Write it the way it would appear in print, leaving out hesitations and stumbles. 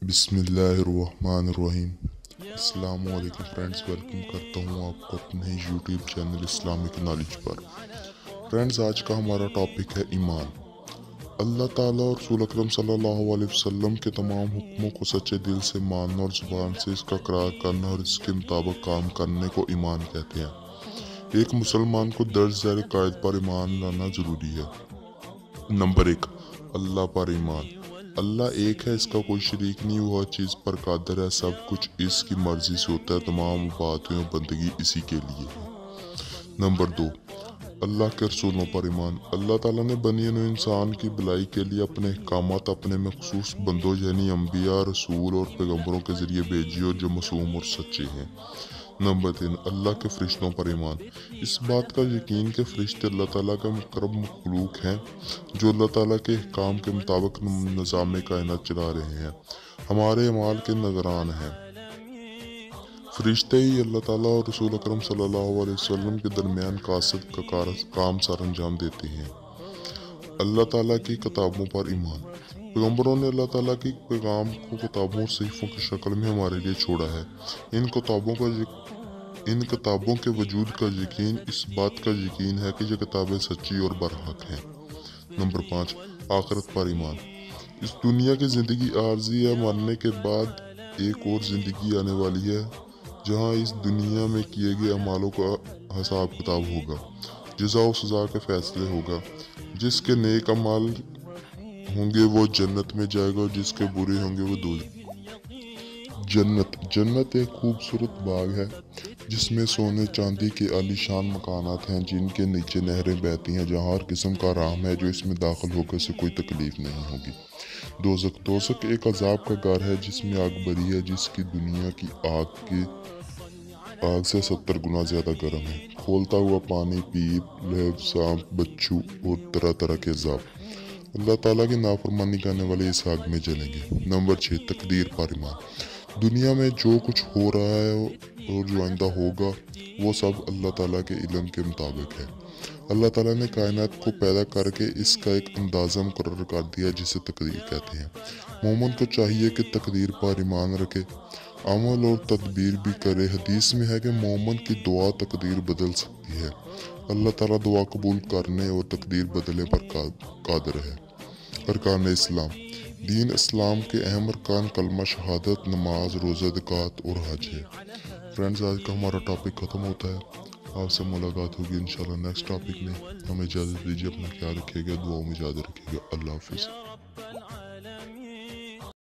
بسم اللہ الرحمن الرحیم۔ السلام علیکم فرینڈز، ویلکم کرتا ہوں آپ کو اپنے یوٹیوب چینل اسلامک نالج پر۔ فرینڈز، آج کا ہمارا ٹاپک ہے ایمان۔ اللہ تعالیٰ اور رسول اکرم صلی اللہ علیہ وسلم کے تمام حکموں کو سچے دل سے ماننا اور زبان سے اس کا اقرار کرنا اور اس کے مطابق کام کرنے کو ایمان کہتے ہیں۔ ایک مسلمان کو درج ذیل قاعدے پر ایمان لانا ضروری ہے۔ نمبر 1، اللہ پر ایمان۔ اللہ ایک ہے، اس کا کوئی شریک نہیں، وہ ہر چیز پر قادر ہے، سب کچھ اس کی مرضی سے ہوتا ہے، تمام باتیں اور بندگی اسی کے لیے ہے۔ نمبر 2، اللہ کے رسولوں پر ایمان۔ اللہ تعالیٰ نے بنی نوع انسان کی بھلائی کے لیے اپنے احکامات اپنے مخصوص بندوں یعنی انبیاء، رسول اور پیغمبروں کے ذریعے بھیجی اور جو معصوم اور سچے ہیں۔ نمبر 3، اللہ کے فرشتوں پر ایمان۔ اس بات کا یقین کہ فرشتے اللہ تعالیٰ کا مقرب مخلوق ہیں جو اللہ تعالیٰ کے احکام کے مطابق نظام کائنات چلا رہے ہیں، ہمارے اعمال کے نگران ہیں۔ فرشتے ہی اللہ تعالیٰ اور رسول اکرم صلی اللہ علیہ وسلم کے درمیان قاصد کا کام سر انجام دیتے ہیں۔ اللہ تعالیٰ کی کتابوں پر ایمان۔ پیغمبروں نے اللہ تعالیٰ کی پیغام کو کتابوں اور صحیفوں کی شکل میں ہمارے لیے چھوڑا ہے۔ ان کتابوں کے وجود کا یقین اس بات کا یقین ہے کہ یہ کتابیں سچی اور برحق ہیں۔ نمبر 5، آخرت پر ایمان۔ اس دنیا کی زندگی عارضی ہے، مرنے کے بعد ایک اور زندگی آنے والی ہے جہاں اس دنیا میں کیے گئے اعمالوں کا حساب کتاب ہوگا، جزا و سزا کے فیصلے ہوگا۔ جس کے نیک اعمال ہوں گے وہ جنت میں جائے گا اور جس کے برے ہوں گے وہ دوزخ۔ جنت ایک خوبصورت باغ ہے جس میں سونے چاندی کے عالیشان مکانات ہیں جن کے نیچے نہریں بہتی ہیں، جہاں ہر قسم کا آرام ہے، جو اس میں داخل ہوگا اسے کوئی تکلیف نہیں ہوگی۔ دوزخ ایک عذاب کا گھر ہے جس میں آگ بری ہے، جس کی دنیا کی آگ سے 70 گنا زیادہ گرم ہے۔ کھولتا ہوا پانی، پیپ، لہب، سانپ، بچھو اور طرح طرح کے عذاب۔ اللہ تعالیٰ کی نافرمانی کرنے والے اس آگ میں جلیں گے۔ نمبر 6، تقدیر پر ایمان۔ دنیا میں جو کچھ ہو رہا ہے اور جو آئندہ ہوگا وہ سب اللہ تعالیٰ کے علم کے مطابق ہے۔ اللہ تعالیٰ نے کائنات کو پیدا کر کے اس کا ایک اندازہ مقرر کر دیا جسے تقدیر کہتے ہیں۔ مومن کو چاہیے کہ تقدیر پر ایمان رکھے، عمل اور تدبیر بھی کرے۔ حدیث میں ہے کہ مومن کی دعا تقدیر بدل سکتی ہے۔ اللہ تعالیٰ دعا قبول کرنے اور تقدیر بدلنے پر قادر ہے۔ ارکان اسلام۔ دین اسلام کے اہم ارکان کلمہ شہادت، نماز، روزہ، زکوٰۃ اور حج ہے۔ فرینڈز، آج کا ہمارا ٹاپک ختم ہوتا ہے، آپ سے ملاقات ہوگی انشاءاللہ نیکسٹ ٹاپک میں۔ ہمیں اجازت دیجیے، اپنا خیال رکھیے گا، دعاؤں میں یاد رکھیے گا۔ اللہ حافظ۔